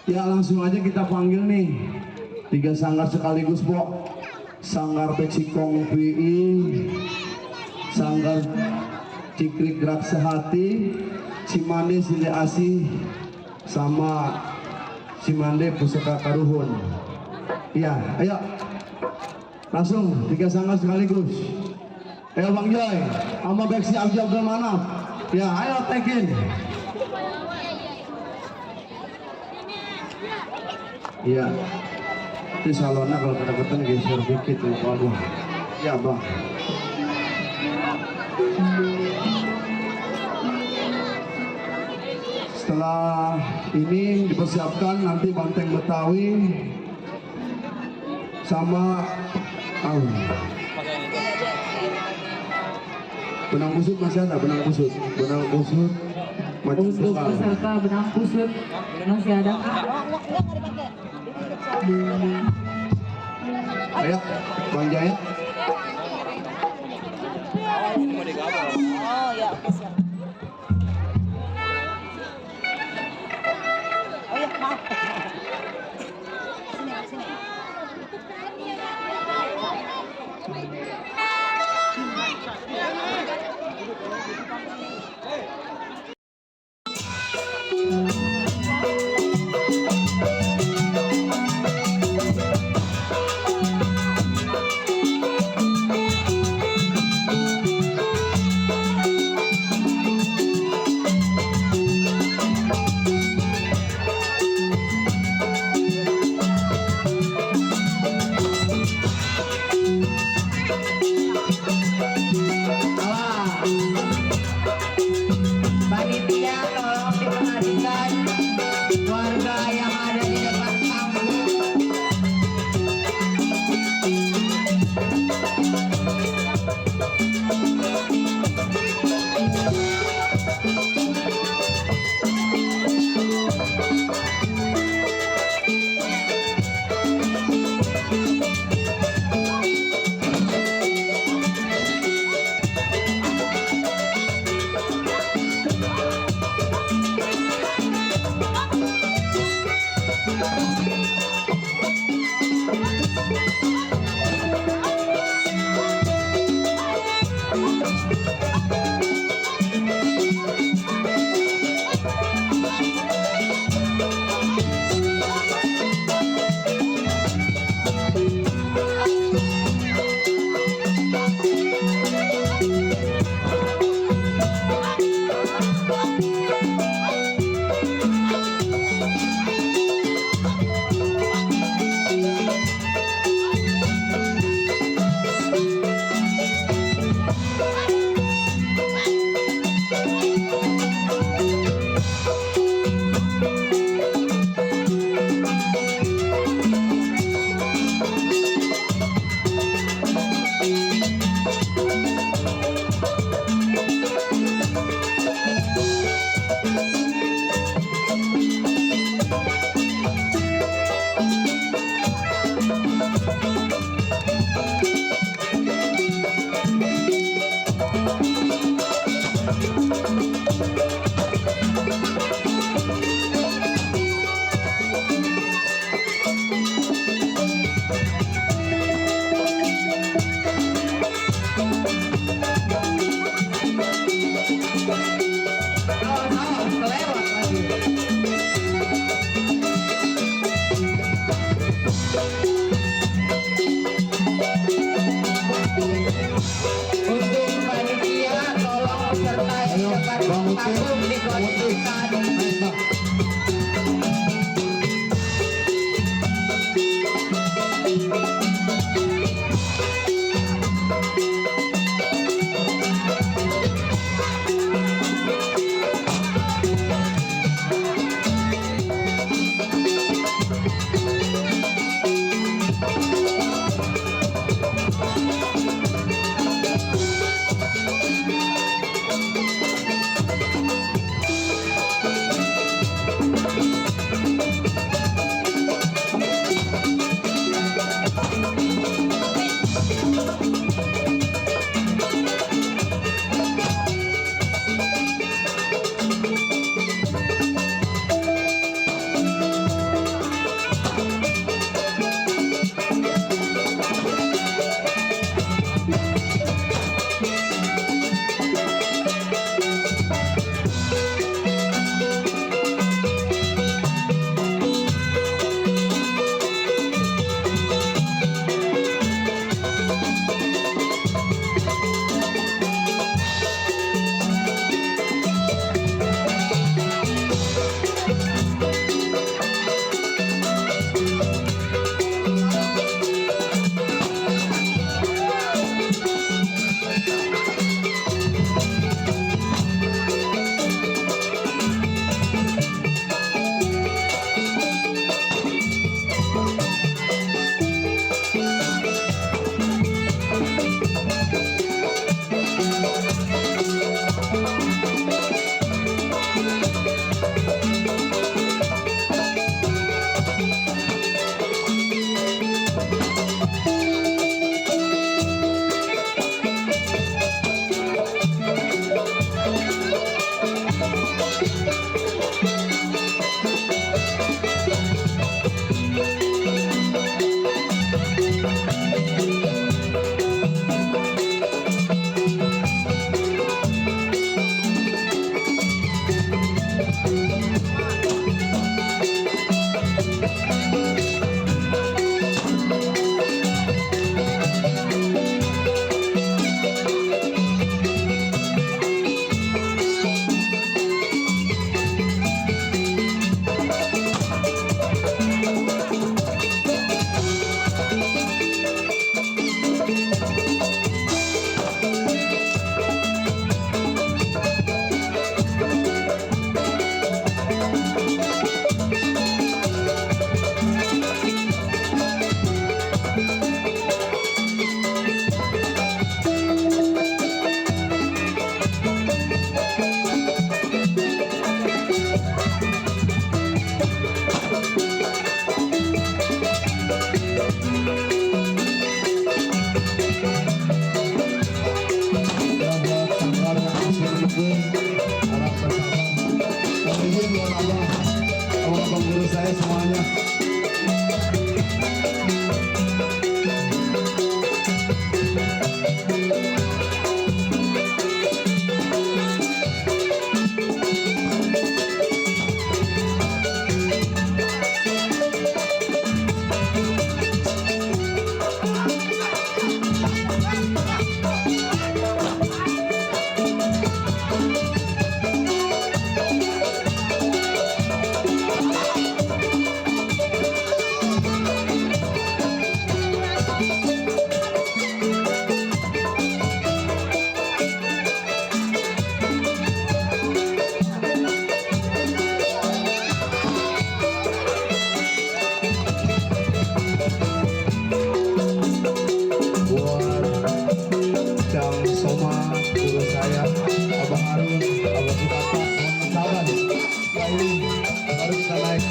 Ya langsung aja kita panggil nih 3 sanggar sekaligus, Bo. Sanggar Peksikong PI, Sanggar Cikrik Gerak Sehati, Cimande Sile Asih, sama Cimande Pusaka Karuhun. Iya, ayo langsung 3 sanggar sekaligus. Ayo Bang Joy, sama Beksi Abdi Abdul Manaf. Ya, ayo tekin. Iya, di salonnya kalau kedekatan geser dikit lupa Bang. Ya Bang. Setelah ini dipersiapkan nanti banteng Betawi sama benang kusut masih ada, benang kusut untuk peserta benang kusut masih ada. Ayo Bang Jaya. Oh ya, siap. Oh ya, maaf. Sini. Panitia tolong diperhatikan warga yang ada di depan panggung. guru saya semuanya. Buat Cang Soma, guru saya, Abah Harun, Abah Sukata, sabar, ya ini baru kita naik.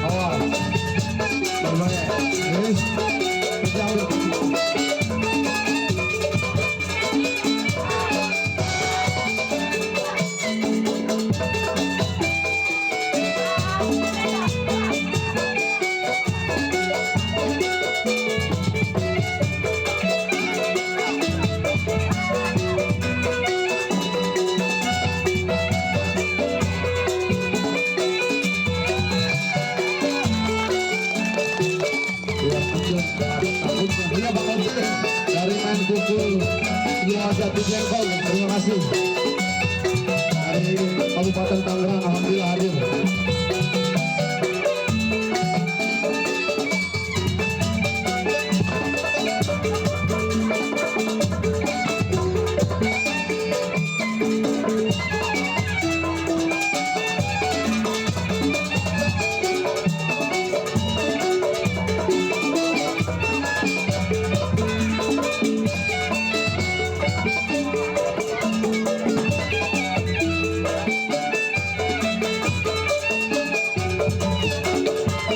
Awal, berbaik, yes, jauh. Iya bakal pilih dari main pukul 21 Jengkol. Terima kasih. Dari Kabupaten Tangerang, alhamdulillah hadir.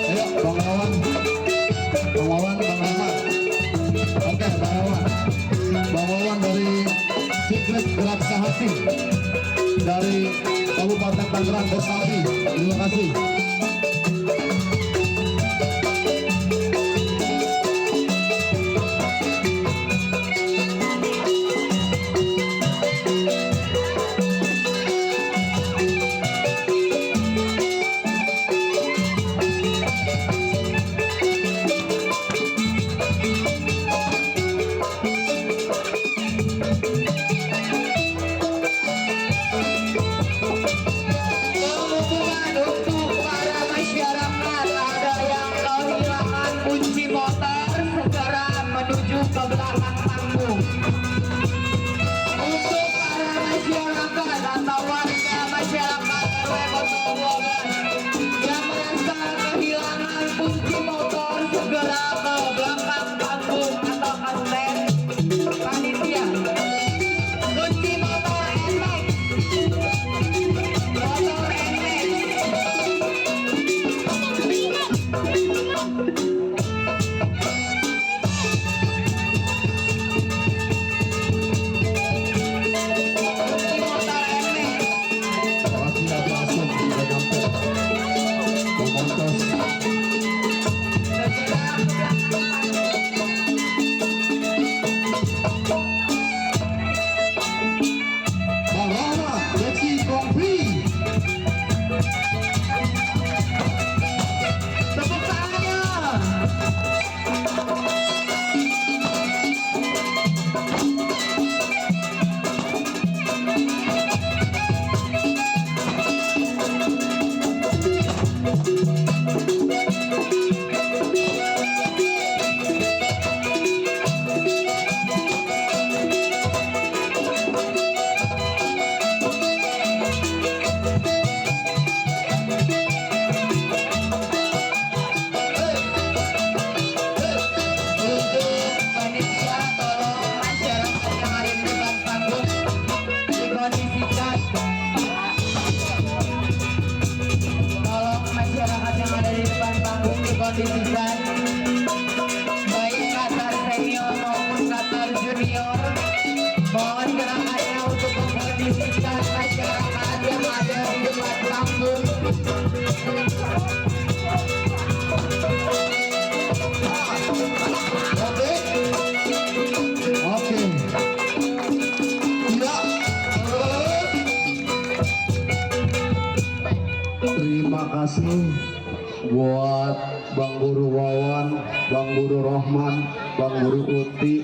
Ayo Bang Wawan, Bang Wawan, Bang Rahmat. Oke Bang Wawan dari Cikret Gerak Sehati dari Kabupaten Tangerang Bersati. Terima kasih. Pengumuman untuk dikondisikan baik Qatar senior maupun Qatar junior. Mohon gerakannya untuk mengkondisikan masyarakat yang ada di depan panggung. Oke. Ya. Terima kasih buat Bang Guru Wawan, Bang Guru Rohman, Bang Guru Uti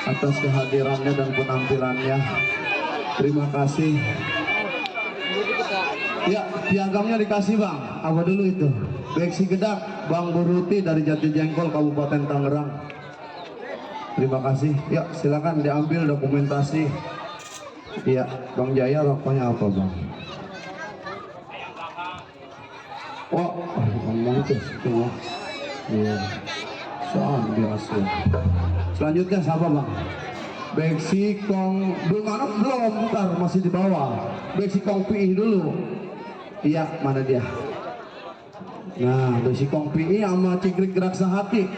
atas kehadirannya dan penampilannya. Terima kasih. Ya, piagamnya dikasih Bang. Apa dulu itu? Beksi Gedak, Bang Buruti dari Jati Jengkol, Kabupaten Tangerang. Terima kasih. Ya, silakan diambil dokumentasi. Ya, Bang Jaya rokoknya apa Bang? Oh, ngomong itu ya. Iya. Soal biasa. Selanjutnya siapa Bang? Beksi Kong belum, ntar masih di bawah. Beksi Kong PI dulu. Iya, mana dia? Nah, Beksi Kong PI sama Cikrik Gerak Sehati.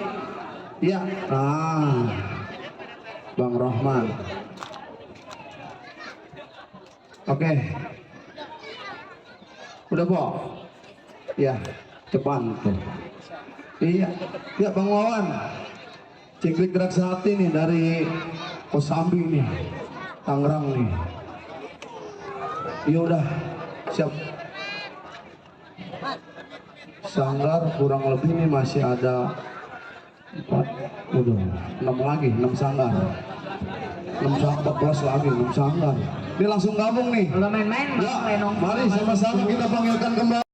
Iya, nah, Bang Rohman. Oke. Udah Pok? Ya, cepat tuh. Iya, ya Bang Wawan. Ciklik Gerak Sehati nih dari Kosambi nih, Tangerang nih. Iya udah, siap. Sanggar kurang lebih nih masih ada 4, udah 6 lagi, 6 sanggar. 14 lagi, 6 sanggar. Ini langsung gabung nih. Kalau main-main, Ya, main mari sama-sama kita panggilkan kembali.